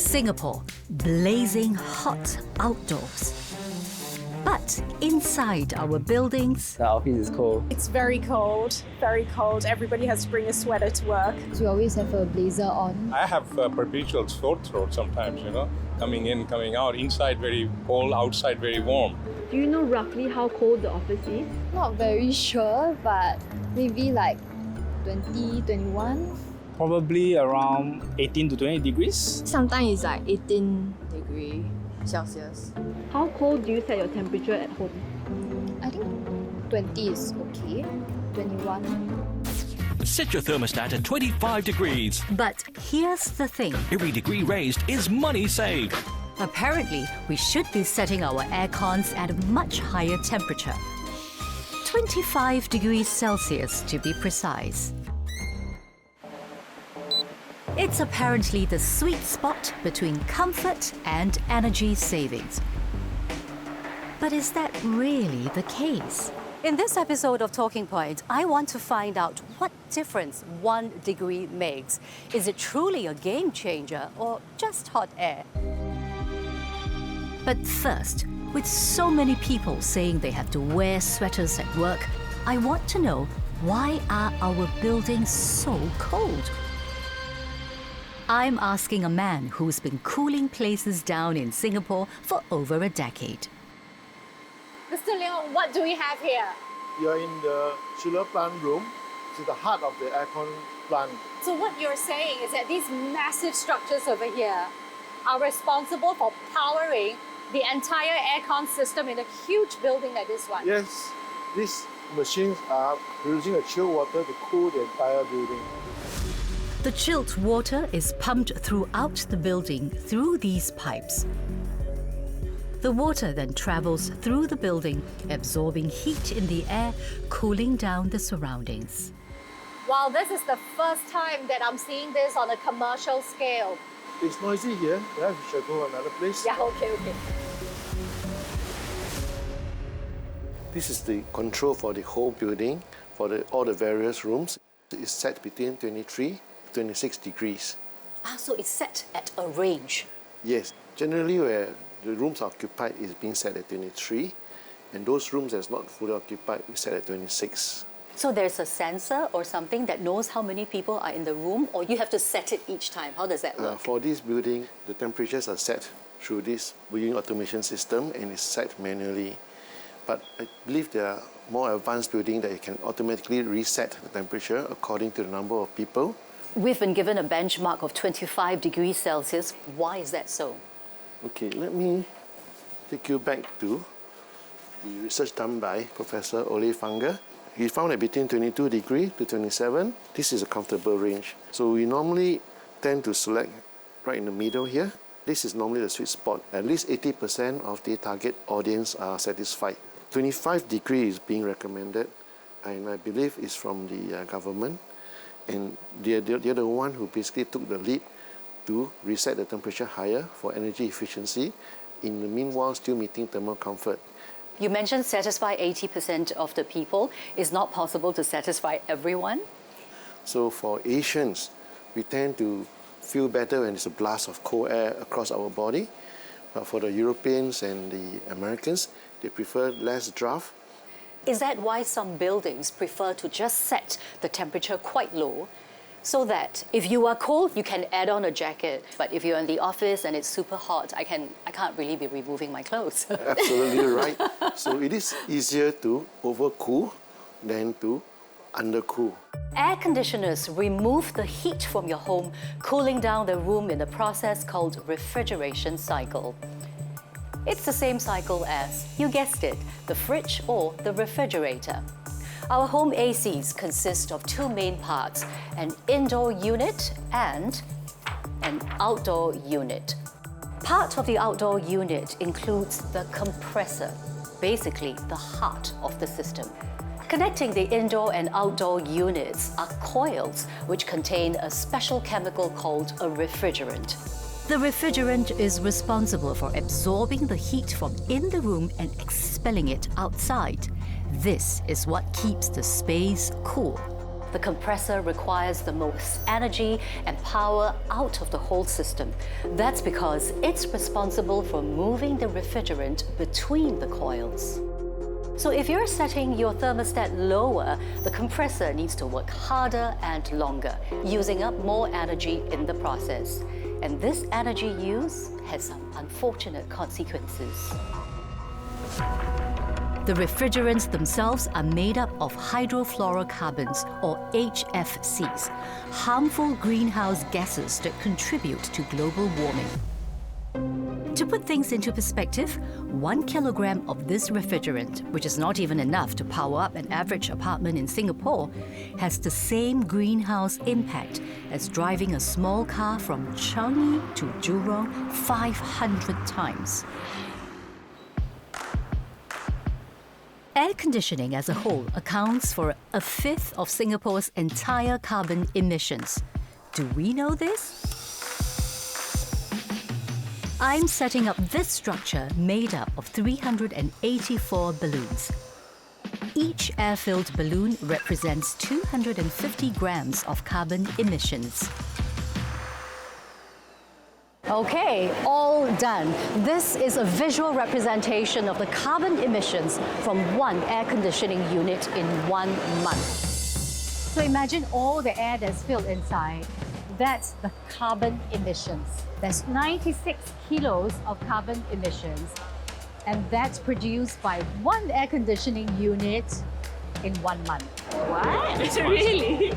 Singapore, blazing hot outdoors. But inside our buildings, The office is cold. It's very cold, very cold. Everybody has to bring a sweater to work. So we always have a blazer on. I have perpetual sore throat sometimes, coming in, coming out. Inside very cold, outside very warm. Do you know roughly how cold the office is? Not very sure, but maybe like 20, 21. Probably around 18 to 20 degrees. Sometimes it's like 18 degree Celsius. How cold do you set your temperature at home? I think 20 is okay. 21. Set your thermostat at 25 degrees. but here's the thing. Every degree raised is money saved. Apparently, we should be setting our aircons at a much higher temperature. 25 degrees Celsius to be precise. It's apparently the sweet spot between comfort and energy savings. But is that really the case? In this episode of Talking Point, I want to find out what difference 1 degree makes. Is it truly a game changer or just hot air? But first, with so many people saying they have to wear sweaters at work, I want to know, why are our buildings so cold? I'm asking a man who's been cooling places down in Singapore for over a decade. Mr. Leong, what do we have here? You're in the chiller plant room. It's the heart of the aircon plant. So what you're saying is that these massive structures over here are responsible for powering the entire aircon system in a huge building like this one. Yes, these machines are producing a chill water to cool the entire building. The chilled water is pumped throughout the building through these pipes. The water then travels through the building, absorbing heat in the air, cooling down the surroundings. Wow, this is the first time that I'm seeing this on a commercial scale. It's noisy here. Perhaps we shall go another place. Yeah, okay. This is the control for the whole building, for all the various rooms. It's set between 23 to 26 degrees. So it's set at a range. Yes, generally where the rooms are occupied is being set at 23, and those rooms that's not fully occupied is set at 26. So there's a sensor or something that knows how many people are in the room, or you have to set it each time? How does that work? For this building, the temperatures are set through this building automation system and is set manually. But I believe there are more advanced buildings that you can automatically reset the temperature according to the number of people. We've been given a benchmark of 25 degrees Celsius. Why is that so? Okay, let me take you back to the research done by Professor Ole Fanger. He found that between 22 degrees to 27, this is a comfortable range. So we normally tend to select right in the middle here. This is normally the sweet spot. At least 80% of the target audience are satisfied. 25 degrees is being recommended, and I believe it's from the government. And they're the one who basically took the lead to reset the temperature higher for energy efficiency, in the meanwhile still meeting thermal comfort. You mentioned satisfy 80% of the people. It's not possible to satisfy everyone? So for Asians, we tend to feel better when it's a blast of cold air across our body. But for the Europeans and the Americans, they prefer less draft. Is that why some buildings prefer to just set the temperature quite low, so that if you are cold, you can add on a jacket, but if you're in the office and it's super hot, I can't really be removing my clothes? Absolutely right. So it is easier to overcool than to undercool. Air conditioners remove the heat from your home, cooling down the room in a process called refrigeration cycle. It's the same cycle as, you guessed it, the fridge or the refrigerator. Our home ACs consist of two main parts, an indoor unit and an outdoor unit. Part of the outdoor unit includes the compressor, basically the heart of the system. Connecting the indoor and outdoor units are coils which contain a special chemical called a refrigerant. The refrigerant is responsible for absorbing the heat from in the room and expelling it outside. This is what keeps the space cool. The compressor requires the most energy and power out of the whole system. That's because it's responsible for moving the refrigerant between the coils. So if you're setting your thermostat lower, the compressor needs to work harder and longer, using up more energy in the process. And this energy use has some unfortunate consequences. The refrigerants themselves are made up of hydrofluorocarbons, or HFCs, harmful greenhouse gases that contribute to global warming. To put things into perspective, 1 kilogram of this refrigerant, which is not even enough to power up an average apartment in Singapore, has the same greenhouse impact as driving a small car from Changi to Jurong 500 times. Air conditioning as a whole accounts for a fifth of Singapore's entire carbon emissions. Do we know this? I'm setting up this structure made up of 384 balloons. Each air-filled balloon represents 250 grams of carbon emissions. Okay, all done. This is a visual representation of the carbon emissions from one air conditioning unit in 1 month. So imagine all the air that's filled inside. That's the carbon emissions. There's 96 kilos of carbon emissions, and that's produced by one air conditioning unit in 1 month. What? Really?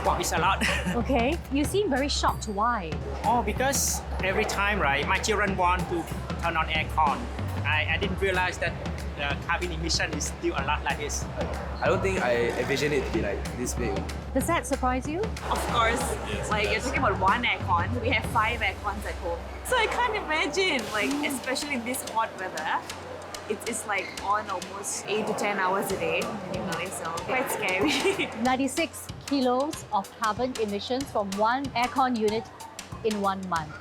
Wow, it's a lot. Okay, you seem very shocked. Why? Oh, because every time, right, my children want to turn on aircon. I didn't realize that the carbon emission is still a lot like this. I don't think I envisioned it to be like this big. Does that surprise you? Of course, like you're talking about one aircon, we have 5 aircons at home. So I can't imagine, like especially in this hot weather, it's like on almost 8 to 10 hours a day, anyway, so quite scary. 96 kilos of carbon emissions from one aircon unit in 1 month.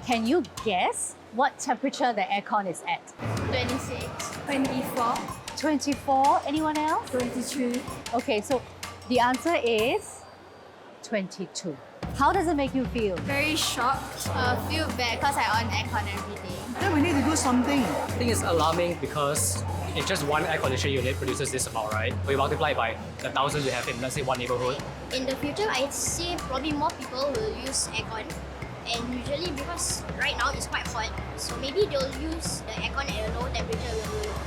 Can you guess what temperature the aircon is at? 26, 24, 24. Anyone else? 22. Okay, so the answer is 22. How does it make you feel? Very shocked. Feel bad because I on aircon every day. Then we need to do something. I think it's alarming because if just one air conditioning unit produces this amount, right? We multiply by the thousands we have in, let's say, one neighborhood. In the future, I'd say probably more people will use aircon. And usually because right now it's quite hot, so maybe they'll use the aircon at a low temperature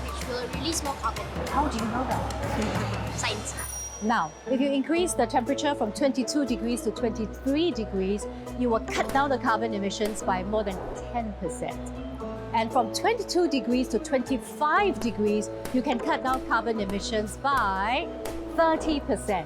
which will release more carbon. How do you know that? Science. Now, if you increase the temperature from 22 degrees to 23 degrees, you will cut down the carbon emissions by more than 10%. And from 22 degrees to 25 degrees, you can cut down carbon emissions by 30%.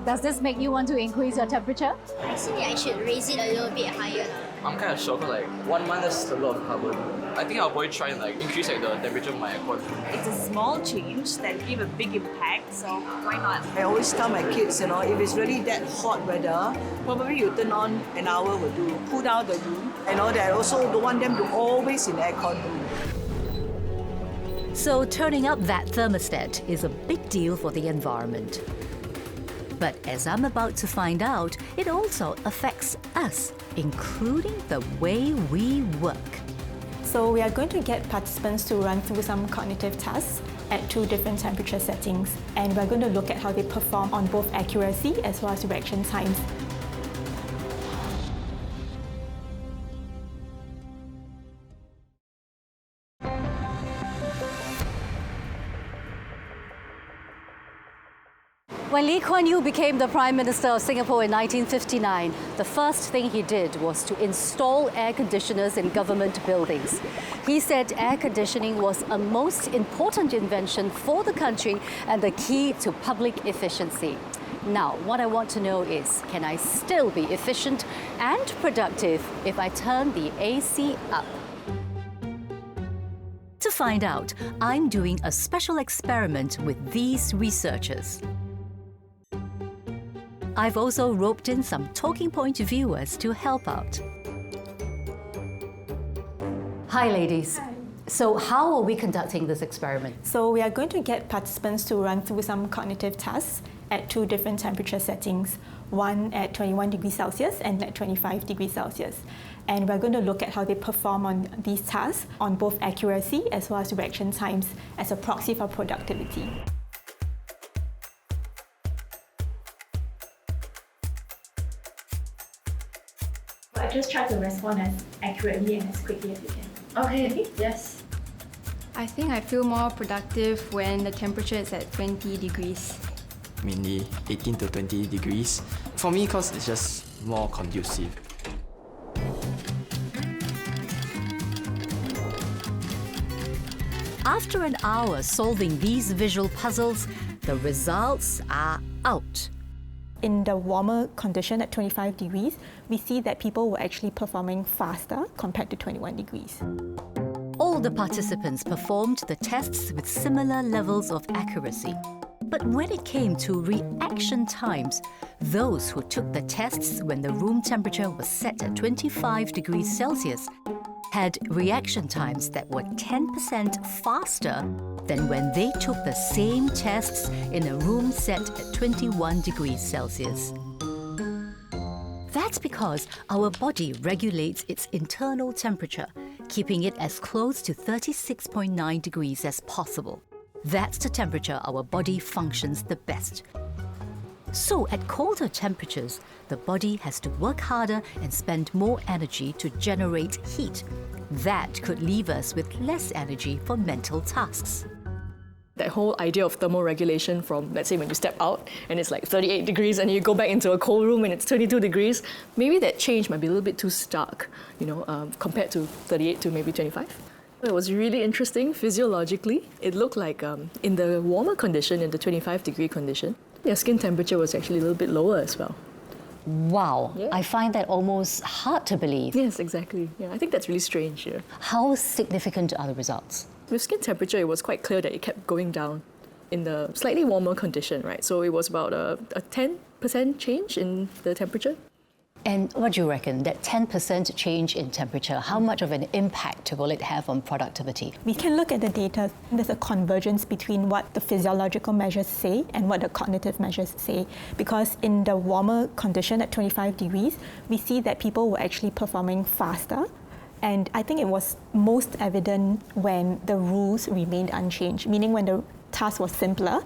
Does this make you want to increase your temperature? Actually, I should raise it a little bit higher. I'm kind of shocked, like 1 month is a lot of carbon. I think I'll probably try and like increase like, the temperature of my aircon. It's a small change that give a big impact, so why not? I always tell my kids, if it's really that hot weather, probably you turn on an hour will do. Cool down the room. That I also don't want them to always in aircon room. So turning up that thermostat is a big deal for the environment. But as I'm about to find out, it also affects us, including the way we work. So we are going to get participants to run through some cognitive tasks at 2 different temperature settings, and we're going to look at how they perform on both accuracy as well as reaction times. When Lee Kuan Yew became the Prime Minister of Singapore in 1959, the first thing he did was to install air conditioners in government buildings. He said air conditioning was a most important invention for the country and the key to public efficiency. Now, what I want to know is, can I still be efficient and productive if I turn the AC up? To find out, I'm doing a special experiment with these researchers. I've also roped in some talking point viewers to help out. Hi, ladies. Hi. So how are we conducting this experiment? So we are going to get participants to run through some cognitive tasks at 2 different temperature settings, one at 21 degrees Celsius and at 25 degrees Celsius. And we're going to look at how they perform on these tasks on both accuracy as well as reaction times as a proxy for productivity. I just try to respond as accurately and as quickly as you can. Okay, yes. I think I feel more productive when the temperature is at 20 degrees. Mainly 18 to 20 degrees. For me, because it's just more conducive. After an hour solving these visual puzzles, the results are out. In the warmer condition at 25 degrees, we see that people were actually performing faster compared to 21 degrees. All the participants performed the tests with similar levels of accuracy. But when it came to reaction times, those who took the tests when the room temperature was set at 25 degrees Celsius had reaction times that were 10% faster than when they took the same tests in a room set at 21 degrees Celsius. That's because our body regulates its internal temperature, keeping it as close to 36.9 degrees as possible. That's the temperature our body functions the best. So at colder temperatures, the body has to work harder and spend more energy to generate heat. That could leave us with less energy for mental tasks. That whole idea of thermoregulation from, let's say, when you step out and it's like 38 degrees and you go back into a cold room and it's 22 degrees, maybe that change might be a little bit too stark, compared to 38 to maybe 25. It was really interesting physiologically. It looked like in the warmer condition, in the 25 degree condition, their skin temperature was actually a little bit lower as well. Wow, yeah. I find that almost hard to believe. Yes, exactly. Yeah, I think that's really strange. Yeah. How significant are the results? With skin temperature, it was quite clear that it kept going down in the slightly warmer condition, right? So it was about a 10% change in the temperature. And what do you reckon, that 10% change in temperature, how much of an impact will it have on productivity? We can look at the data. There's a convergence between what the physiological measures say and what the cognitive measures say. Because in the warmer condition at 25 degrees, we see that people were actually performing faster. And I think it was most evident when the rules remained unchanged, meaning when the task was simpler,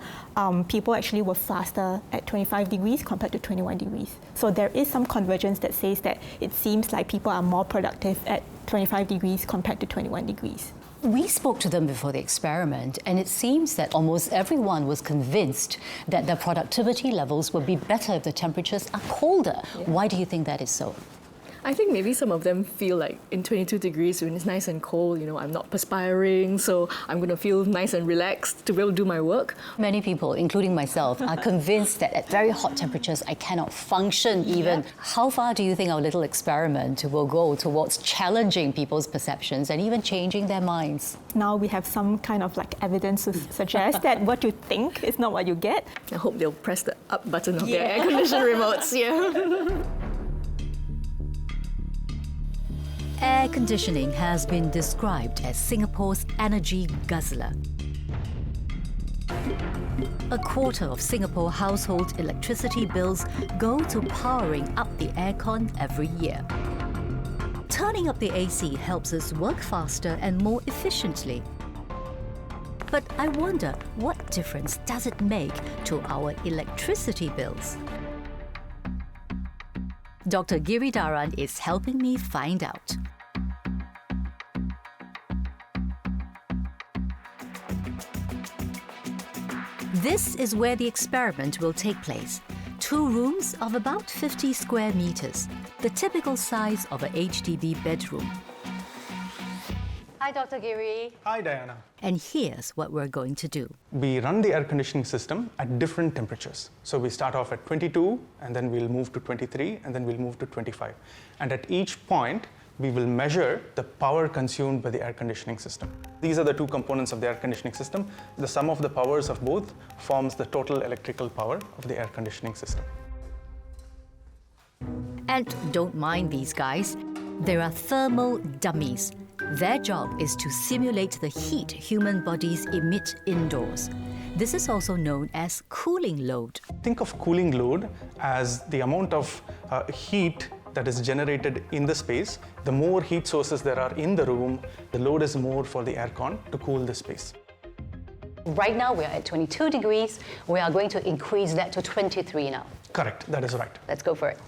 people actually were faster at 25 degrees compared to 21 degrees. So there is some convergence that says that it seems like people are more productive at 25 degrees compared to 21 degrees. We spoke to them before the experiment, and it seems that almost everyone was convinced that the productivity levels would be better if the temperatures are colder. Yeah. Why do you think that is so? I think maybe some of them feel like in 22 degrees when it's nice and cold, I'm not perspiring, so I'm going to feel nice and relaxed to be able to do my work. Many people, including myself, are convinced that at very hot temperatures, I cannot function even. Yeah. How far do you think our little experiment will go towards challenging people's perceptions and even changing their minds? Now we have some kind of evidence to suggest that what you think is not what you get. I hope they'll press the up button of their air conditioner remotes. Yeah. Air conditioning has been described as Singapore's energy guzzler. A quarter of Singapore household electricity bills go to powering up the aircon every year. Turning up the AC helps us work faster and more efficiently. But I wonder, what difference does it make to our electricity bills? Dr. Giridharan is helping me find out. This is where the experiment will take place. 2 rooms of about 50 square meters, the typical size of a HDB bedroom. Hi, Dr. Giri. Hi, Diana. And here's what we're going to do. We run the air conditioning system at different temperatures. So we start off at 22, and then we'll move to 23, and then we'll move to 25. And at each point, we will measure the power consumed by the air conditioning system. These are the 2 components of the air conditioning system. The sum of the powers of both forms the total electrical power of the air conditioning system. And don't mind these guys. There are thermal dummies. Their job is to simulate the heat human bodies emit indoors. This is also known as cooling load. Think of cooling load as the amount of heat that is generated in the space. The more heat sources there are in the room, the load is more for the aircon to cool the space. Right now, we're at 22 degrees. We are going to increase that to 23 now. Correct, that is right. Let's go for it.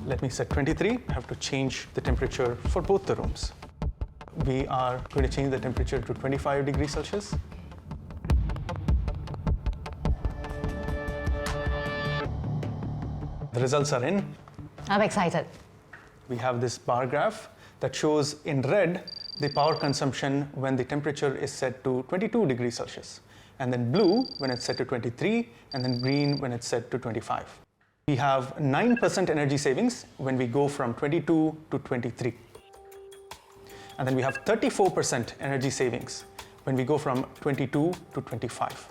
Let me set 23. I have to change the temperature for both the rooms. We are going to change the temperature to 25 degrees Celsius. The results are in. I'm excited. We have this bar graph that shows in red the power consumption when the temperature is set to 22 degrees Celsius, and then blue when it's set to 23, and then green when it's set to 25. We have 9% energy savings when we go from 22 to 23. And then we have 34% energy savings when we go from 22 to 25.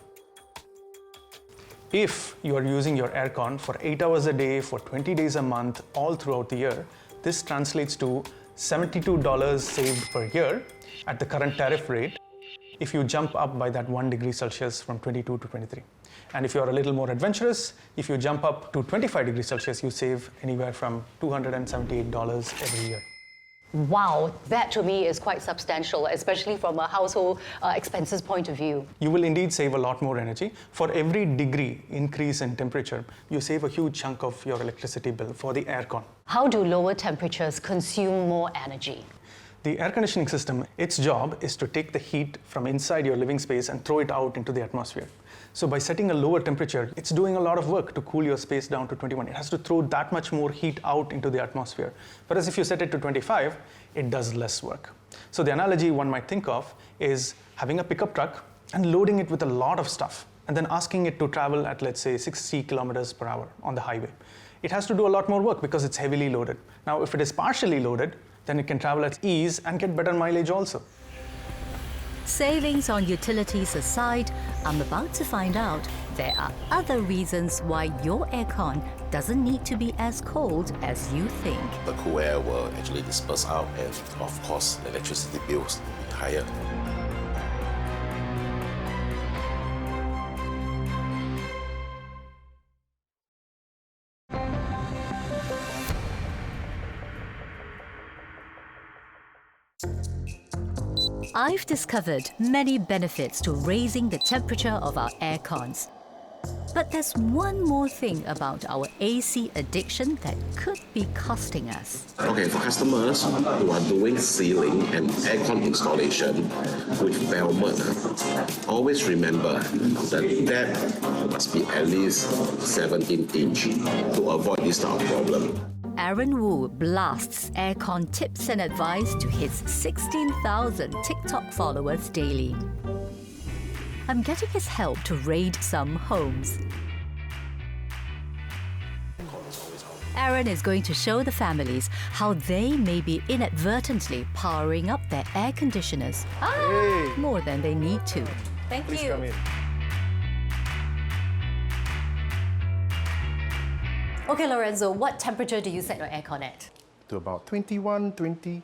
If you are using your aircon for 8 hours a day, for 20 days a month, all throughout the year, this translates to $72 saved per year at the current tariff rate if you jump up by that 1 degree Celsius from 22 to 23. And if you are a little more adventurous, if you jump up to 25 degrees Celsius, you save anywhere from $278 every year. Wow, that to me is quite substantial, especially from a household expenses point of view. You will indeed save a lot more energy. For every degree increase in temperature, you save a huge chunk of your electricity bill for the aircon. How do lower temperatures consume more energy? The air conditioning system, its job is to take the heat from inside your living space and throw it out into the atmosphere. So by setting a lower temperature, it's doing a lot of work to cool your space down to 21. It has to throw that much more heat out into the atmosphere. Whereas if you set it to 25, it does less work. So the analogy one might think of is having a pickup truck and loading it with a lot of stuff and then asking it to travel at, let's say, 60 kilometers per hour on the highway. It has to do a lot more work because it's heavily loaded. Now, if it is partially loaded, then it can travel at ease and get better mileage also. Savings on utilities aside, I'm about to find out there are other reasons why your aircon doesn't need to be as cold as you think. The cool air will actually disperse out, and of course, the electricity bills will be higher. I've discovered many benefits to raising the temperature of our aircons. But there's one more thing about our AC addiction that could be costing us. Okay, for customers who are doing ceiling and aircon installation with velvet, always remember that depth must be at least 17 inch to avoid this type of problem. Aaron Wu blasts aircon tips and advice to his 16,000 TikTok followers daily. I'm getting his help to raid some homes. Aaron is going to show the families how they may be inadvertently powering up their air conditioners more than they need to. Thank Please you. come in. Okay, Lorenzo, what temperature do you set your aircon at? To about 21, 20.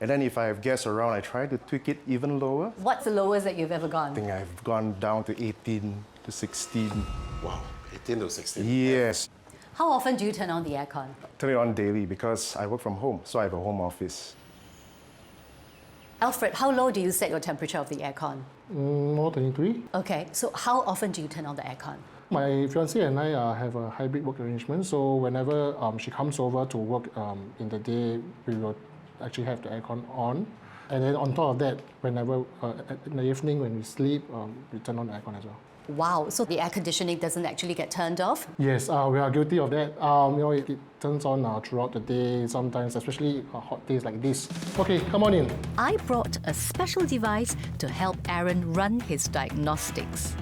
And then if I have guests around, I try to tweak it even lower. What's the lowest that you've ever gone? I think I've gone down to 18 to 16. Wow, 18 to 16? Yes. How often do you turn on the aircon? Turn it on daily because I work from home, so I have a home office. Alfred, how low do you set your temperature of the aircon? More 23. Okay, so how often do you turn on the aircon? My fiancée and I have a hybrid work arrangement, so whenever she comes over to work in the day, we will actually have the aircon on. And then on top of that, whenever in the evening when we sleep, we turn on the aircon as well. Wow, so the air conditioning doesn't actually get turned off? Yes, we are guilty of that. It turns on throughout the day, sometimes, especially hot days like this. Okay, come on in. I brought a special device to help Aaron run his diagnostics.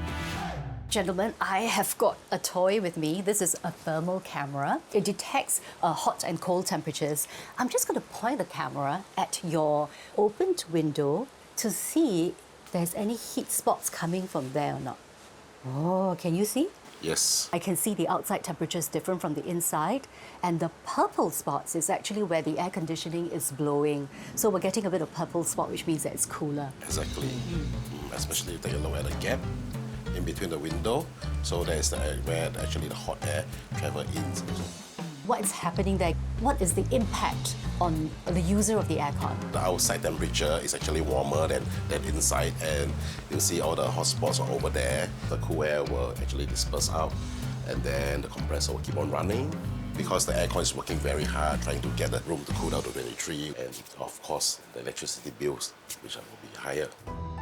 Gentlemen, I have got a toy with me. This is a thermal camera. It detects hot and cold temperatures. I'm just going to point the camera at your opened window to see if there's any heat spots coming from there or not. Oh, can you see? Yes. I can see the outside temperature is different from the inside, and the purple spots is actually where the air conditioning is blowing. So we're getting a bit of purple spot, which means that it's cooler. Exactly. Especially if you take a look at the gap in between the window. So that's where actually the hot air travel in. What is happening there? What is the impact on the user of the aircon? The outside temperature is actually warmer than inside, and you'll see all the hot spots are over there. The cool air will actually disperse out, and then the compressor will keep on running because the aircon is working very hard trying to get the room to cool down to 23, and of course the electricity bills, which will be higher.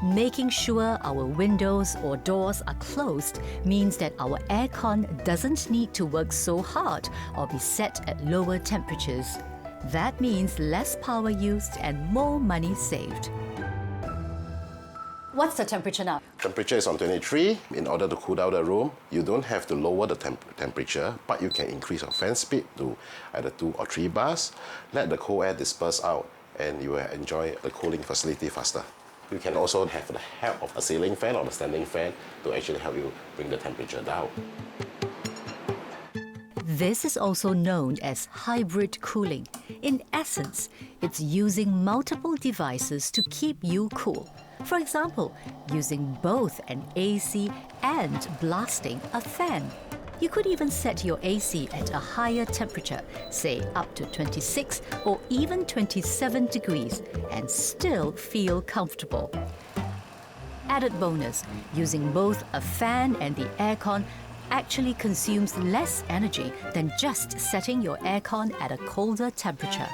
Making sure our windows or doors are closed means that our aircon doesn't need to work so hard or be set at lower temperatures. That means less power used and more money saved. What's the temperature now? Temperature is on 23. In order to cool down the room, you don't have to lower the temperature, but you can increase your fan speed to either 2 or 3 bars. Let the cold air disperse out, and you will enjoy the cooling facility faster. You can also have the help of a ceiling fan or the standing fan to actually help you bring the temperature down. This is also known as hybrid cooling. In essence, it's using multiple devices to keep you cool. For example, using both an AC and blasting a fan. You could even set your AC at a higher temperature, say up to 26 or even 27 degrees, and still feel comfortable. Added bonus, using both a fan and the aircon actually consumes less energy than just setting your aircon at a colder temperature.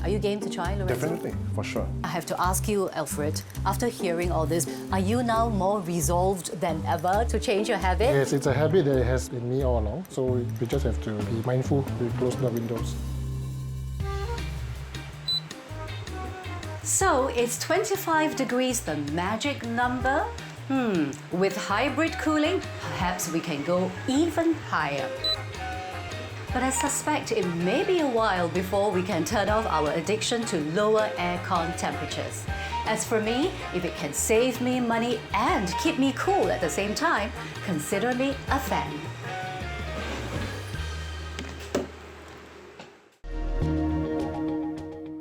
Are you game to try, Lorenzo? Definitely, for sure. I have to ask you, Alfred, after hearing all this, are you now more resolved than ever to change your habit? Yes, it's a habit that has been me all along, so we just have to be mindful to close the windows. So, is 25 degrees the magic number? With hybrid cooling, perhaps we can go even higher. But I suspect it may be a while before we can turn off our addiction to lower aircon temperatures. As for me, if it can save me money and keep me cool at the same time, consider me a fan.